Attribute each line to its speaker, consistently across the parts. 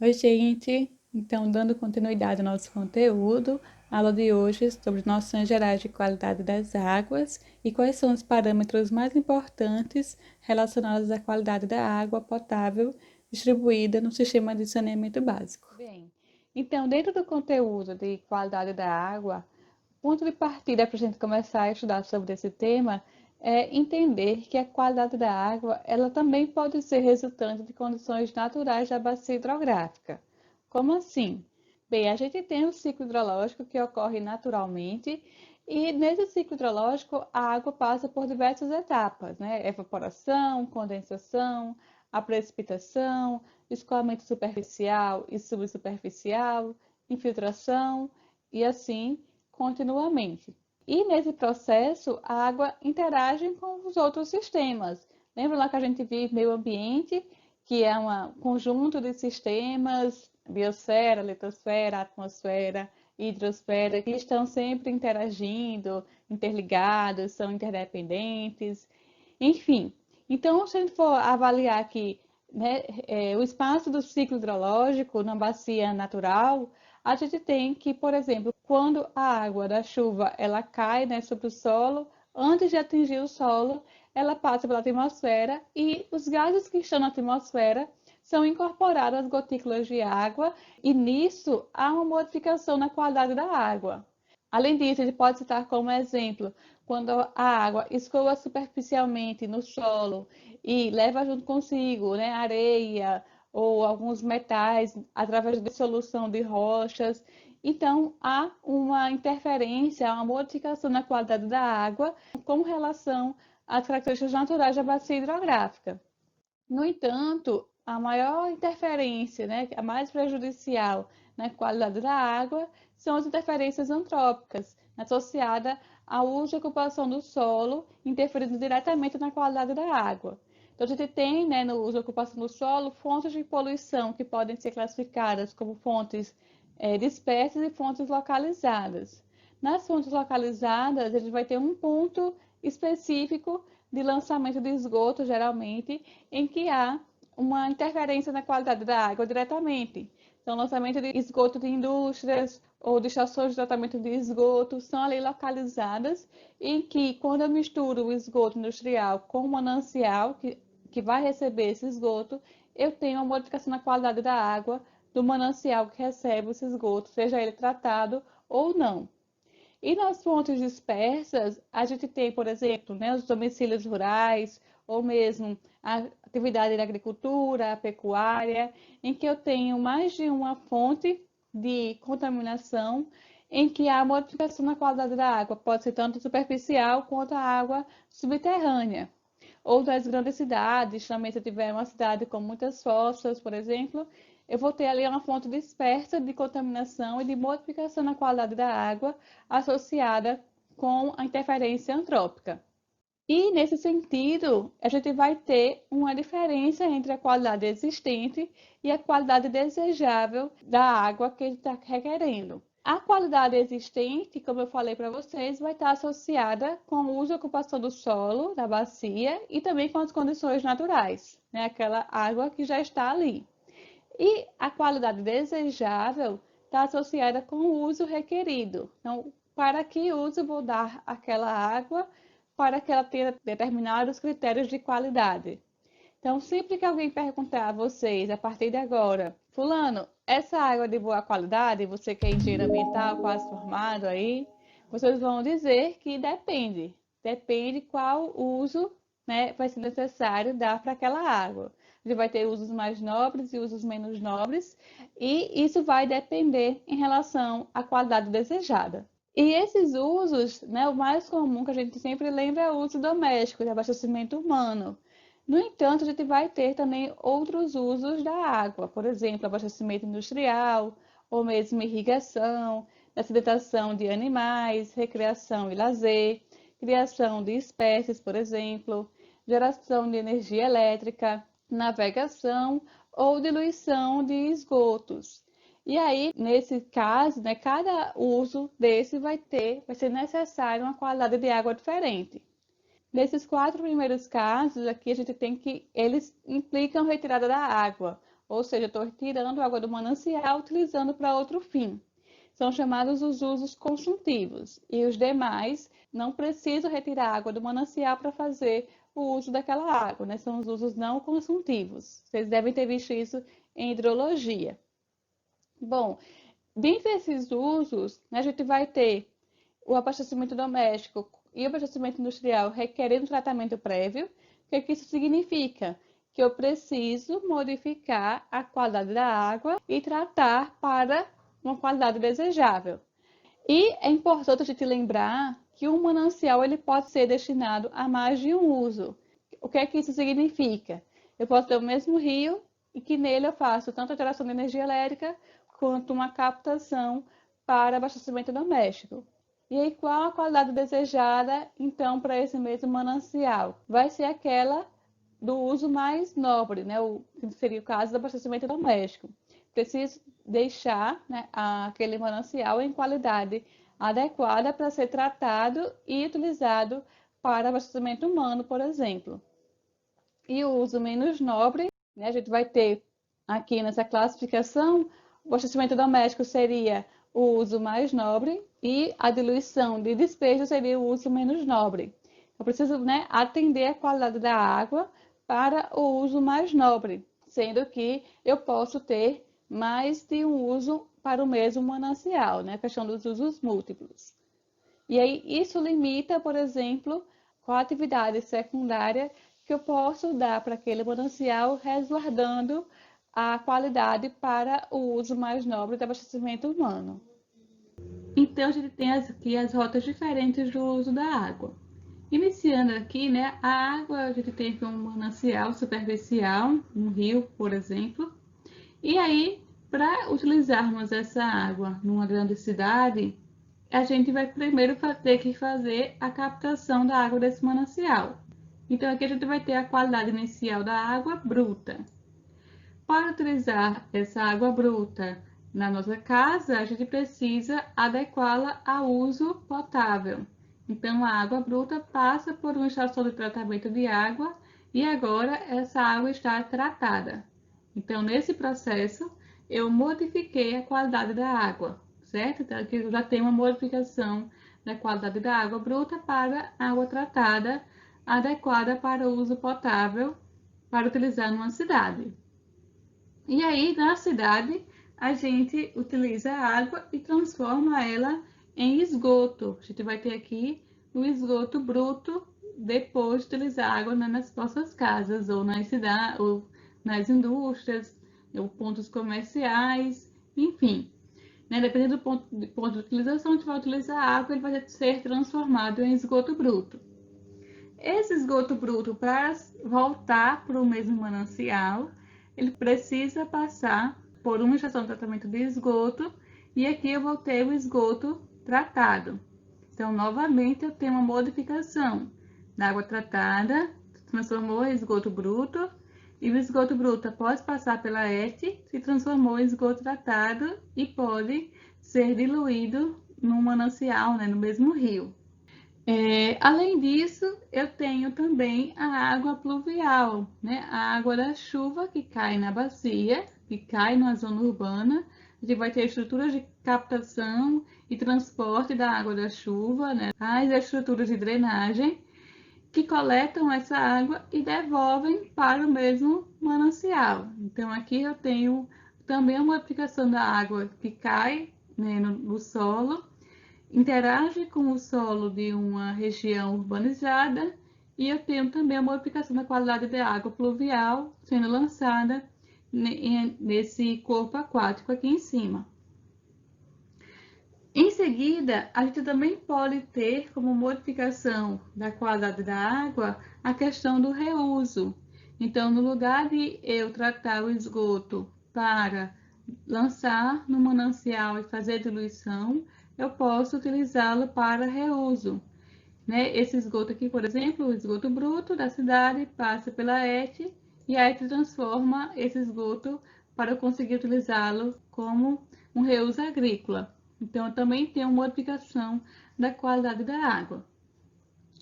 Speaker 1: Oi, gente! Então, dando continuidade ao nosso conteúdo, a aula de hoje é sobre noções gerais de qualidade das águas e quais são os parâmetros mais importantes relacionados à qualidade da água potável distribuída no sistema de saneamento básico. Bem, então, dentro do conteúdo de qualidade da água, o ponto de partida para a gente começar a estudar sobre esse tema é entender que a qualidade da água ela também pode ser resultante de condições naturais da bacia hidrográfica. Como assim? Bem, a gente tem um ciclo hidrológico que ocorre naturalmente e nesse ciclo hidrológico a água passa por diversas etapas, né? Evaporação, condensação, a precipitação, escoamento superficial e subsuperficial, infiltração e assim continuamente. E nesse processo, a água interage com os outros sistemas. Lembra lá que a gente vive meio ambiente, que é um conjunto de sistemas, biosfera, litosfera, atmosfera, hidrosfera, que estão sempre interagindo, interligados, são interdependentes, enfim. Então, se a gente for avaliar aqui, né, o espaço do ciclo hidrológico na bacia natural, a gente tem que, por exemplo, quando a água da chuva ela cai, né, sobre o solo, antes de atingir o solo, ela passa pela atmosfera e os gases que estão na atmosfera são incorporados às gotículas de água e nisso há uma modificação na qualidade da água. Além disso, a gente pode citar como exemplo quando a água escoa superficialmente no solo e leva junto consigo, né, areia ou alguns metais através de dissolução de rochas. Então, há uma interferência, uma modificação na qualidade da água com relação às características naturais da bacia hidrográfica. No entanto, a maior interferência, né, a mais prejudicial na qualidade da água são as interferências antrópicas, associadas ao uso e ocupação do solo, interferindo diretamente na qualidade da água. Então, a gente tem, né, no uso e ocupação do solo, fontes de poluição que podem ser classificadas como fontes dispersas e fontes localizadas. Nas fontes localizadas, a gente vai ter um ponto específico de lançamento de esgoto, geralmente, em que há uma interferência na qualidade da água diretamente. Então, lançamento de esgoto de indústrias ou de estações de tratamento de esgoto são ali localizadas, em que, quando eu misturo o esgoto industrial com o manancial, que vai receber esse esgoto, eu tenho uma modificação na qualidade da água do manancial que recebe esse esgoto, seja ele tratado ou não. E nas fontes dispersas, a gente tem, por exemplo, né, os domicílios rurais, ou mesmo a atividade da agricultura, a pecuária, em que eu tenho mais de uma fonte de contaminação, em que há modificação na qualidade da água, pode ser tanto superficial quanto a água subterrânea. Ou das grandes cidades, também se eu tiver uma cidade com muitas fossas, por exemplo, eu vou ter ali uma fonte dispersa de contaminação e de modificação na qualidade da água associada com a interferência antrópica. E, nesse sentido, a gente vai ter uma diferença entre a qualidade existente e a qualidade desejável da água que ele está requerendo. A qualidade existente, como eu falei para vocês, vai estar associada com o uso e ocupação do solo, da bacia e também com as condições naturais, né? Aquela água que já está ali. E a qualidade desejável está associada com o uso requerido. Então, para que uso vou dar aquela água para que ela tenha determinados critérios de qualidade? Então, sempre que alguém perguntar a vocês, a partir de agora, Fulano, essa água é de boa qualidade? Você que é engenheiro ambiental, quase formado aí, vocês vão dizer que depende. Depende qual uso, né, vai ser necessário dar para aquela água. Ele vai ter usos mais nobres e usos menos nobres, e isso vai depender em relação à qualidade desejada. E esses usos, né, o mais comum que a gente sempre lembra é o uso doméstico, de abastecimento humano. No entanto, a gente vai ter também outros usos da água, por exemplo, abastecimento industrial, ou mesmo irrigação, alimentação de animais, recreação e lazer, criação de espécies, por exemplo, geração de energia elétrica, navegação ou diluição de esgotos. E aí, nesse caso, né, cada uso desse vai ser necessário uma qualidade de água diferente. Nesses quatro primeiros casos, aqui a gente tem que eles implicam retirada da água, ou seja, estou retirando água do manancial utilizando para outro fim. São chamados os usos consultivos, e os demais não precisam retirar água do manancial para fazer o uso daquela água, né? São os usos não consultivos. Vocês devem ter visto isso em hidrologia. Bom, dentre esses usos, né, a gente vai ter o abastecimento doméstico e o abastecimento industrial requerendo tratamento prévio. O que isso significa? Que eu preciso modificar a qualidade da água e tratar para uma qualidade desejável. E é importante a gente lembrar que um manancial ele pode ser destinado a mais de um uso. O que é que isso significa? Eu posso ter o mesmo rio e que nele eu faço tanto a geração de energia elétrica quanto uma captação para abastecimento doméstico. E aí, qual a qualidade desejada, então, para esse mesmo manancial? Vai ser aquela do uso mais nobre, né? Que seria o caso do abastecimento doméstico. Preciso deixar, né, aquele manancial em qualidade adequada para ser tratado e utilizado para abastecimento humano, por exemplo. E o uso menos nobre, né, a gente vai ter aqui nessa classificação, o abastecimento doméstico seria o uso mais nobre e a diluição de despejo seria o uso menos nobre. Eu preciso, né, atender a qualidade da água para o uso mais nobre, sendo que eu posso ter mais de um uso para o mesmo manancial, né? A questão dos usos múltiplos. E aí isso limita, por exemplo, qual a atividade secundária que eu posso dar para aquele manancial, resguardando a qualidade para o uso mais nobre do abastecimento humano. Então, a gente tem aqui as rotas diferentes do uso da água. Iniciando aqui, né, a água a gente tem aqui um manancial superficial, um rio, por exemplo. E aí, para utilizarmos essa água numa grande cidade, a gente vai primeiro ter que fazer a captação da água desse manancial. Então, aqui a gente vai ter a qualidade inicial da água bruta. Para utilizar essa água bruta na nossa casa, a gente precisa adequá-la ao uso potável. Então, a água bruta passa por uma estação de tratamento de água e agora essa água está tratada. Então, nesse processo, eu modifiquei a qualidade da água, certo? Então, aqui eu já tenho uma modificação da qualidade da água bruta para água tratada, adequada para o uso potável, para utilizar numa cidade. E aí, na cidade, a gente utiliza a água e transforma ela em esgoto. A gente vai ter aqui o esgoto bruto depois de utilizar água nas nossas casas, ou nas cidades, ou nas indústrias, ou pontos comerciais, enfim. Né? Dependendo do ponto de utilização, a gente vai utilizar a água, ele vai ser transformado em esgoto bruto. Esse esgoto bruto, para voltar para o mesmo manancial, ele precisa passar por uma estação de tratamento de esgoto e aqui eu vou ter o esgoto tratado. Então, novamente, eu tenho uma modificação da água tratada, transformou em esgoto bruto, e o esgoto bruto, após passar pela ET, se transformou em esgoto tratado e pode ser diluído no manancial, né, no mesmo rio. Além disso, eu tenho também a água pluvial, né? A água da chuva que cai na bacia, que cai na zona urbana. A gente vai ter estruturas de captação e transporte da água da chuva, né? As estruturas de drenagem que coletam essa água e devolvem para o mesmo manancial. Então, aqui eu tenho também uma aplicação da água que cai, né, no solo, interage com o solo de uma região urbanizada e eu tenho também a modificação da qualidade da água pluvial sendo lançada nesse corpo aquático aqui em cima. Em seguida, a gente também pode ter como modificação da qualidade da água a questão do reuso. Então, no lugar de eu tratar o esgoto para lançar no manancial e fazer diluição, eu posso utilizá-lo para reuso. Né? Esse esgoto aqui, por exemplo, o esgoto bruto da cidade, passa pela ET e a ET transforma esse esgoto para eu conseguir utilizá-lo como um reuso agrícola. Então, eu também tenho uma modificação da qualidade da água.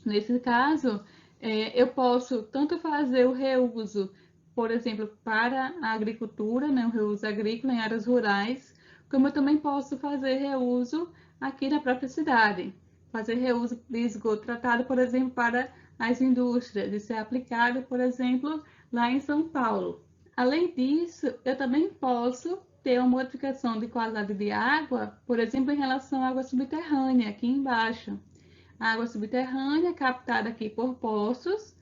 Speaker 1: Nesse caso, eu posso tanto fazer o reuso por exemplo, para a agricultura, né, o reuso agrícola em áreas rurais, como eu também posso fazer reuso aqui na própria cidade. Fazer reuso de esgoto tratado, por exemplo, para as indústrias. Isso é aplicado, por exemplo, lá em São Paulo. Além disso, eu também posso ter uma modificação de qualidade de água, por exemplo, em relação à água subterrânea, aqui embaixo. A água subterrânea, captada aqui por poços,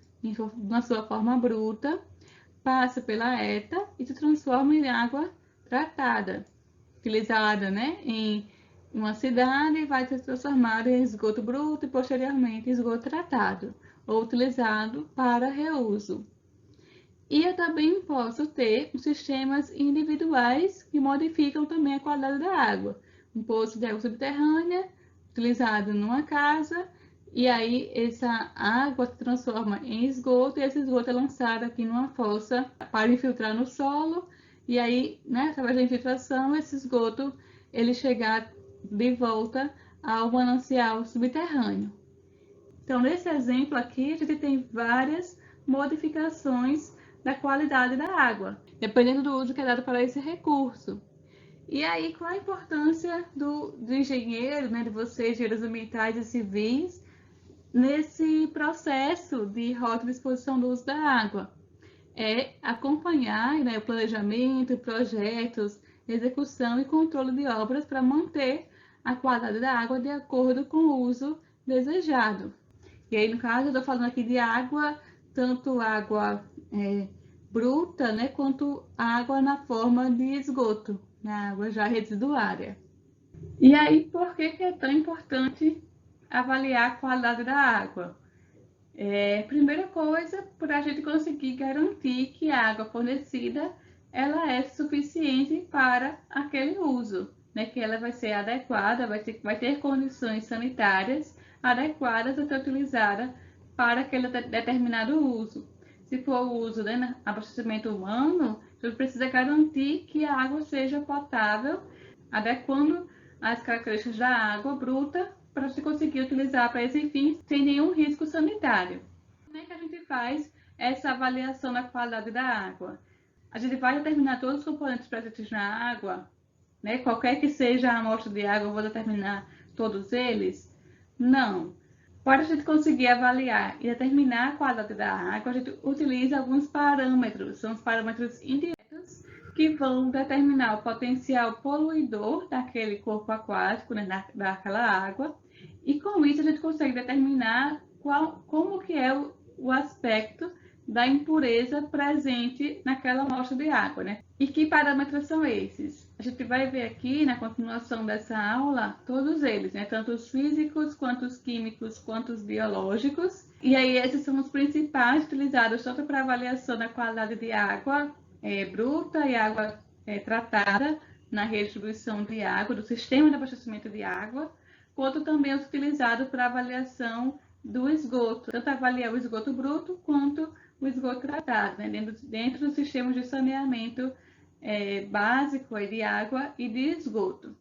Speaker 1: na sua forma bruta, passa pela ETA e se transforma em água tratada, utilizada, né, em uma cidade e vai ser transformada em esgoto bruto e posteriormente esgoto tratado, ou utilizado para reuso. E eu também posso ter sistemas individuais que modificam também a qualidade da água. Um poço de água subterrânea, utilizado numa casa, e aí essa água se transforma em esgoto, e esse esgoto é lançado aqui numa fossa para infiltrar no solo, e aí, né, através da infiltração, esse esgoto ele chegar de volta ao manancial subterrâneo. Então, nesse exemplo aqui, a gente tem várias modificações da qualidade da água, dependendo do uso que é dado para esse recurso. E aí, qual a importância do engenheiro, né, de vocês, engenheiros ambientais e civis, nesse processo de rota de exposição do uso da água? É acompanhar, né, o planejamento, projetos, execução e controle de obras para manter a qualidade da água de acordo com o uso desejado. E aí, no caso, eu estou falando aqui de água, tanto água bruta, né, quanto água na forma de esgoto, né, água já residuária. E aí, por que é tão importante avaliar a qualidade da água? Primeira coisa, para a gente conseguir garantir que a água fornecida ela é suficiente para aquele uso, né? Que ela vai ser adequada, vai ter condições sanitárias adequadas a ser utilizada para aquele determinado uso. Se for o uso, né, abastecimento humano, a gente precisa garantir que a água seja potável, adequando as características da água bruta para se conseguir utilizar para esse fim sem nenhum risco sanitário. Como é que a gente faz essa avaliação da qualidade da água? A gente vai determinar todos os componentes presentes na água, né? Qualquer que seja a amostra de água, eu vou determinar todos eles? Não. Para a gente conseguir avaliar e determinar a qualidade da água, a gente utiliza alguns parâmetros, são os parâmetros indiretos que vão determinar o potencial poluidor daquele corpo aquático, né, daquela água, e com isso a gente consegue determinar como que é o aspecto da impureza presente naquela amostra de água, né? E que parâmetros são esses? A gente vai ver aqui na continuação dessa aula todos eles, né? Tanto os físicos, quanto os químicos, quanto os biológicos. E aí esses são os principais utilizados tanto para avaliação da qualidade de água bruta e água tratada na redistribuição de água, do sistema de abastecimento de água, quanto também os utilizados para avaliação do esgoto, tanto avaliar o esgoto bruto quanto o esgoto tratado, né, dentro dos sistemas de saneamento básico de água e de esgoto.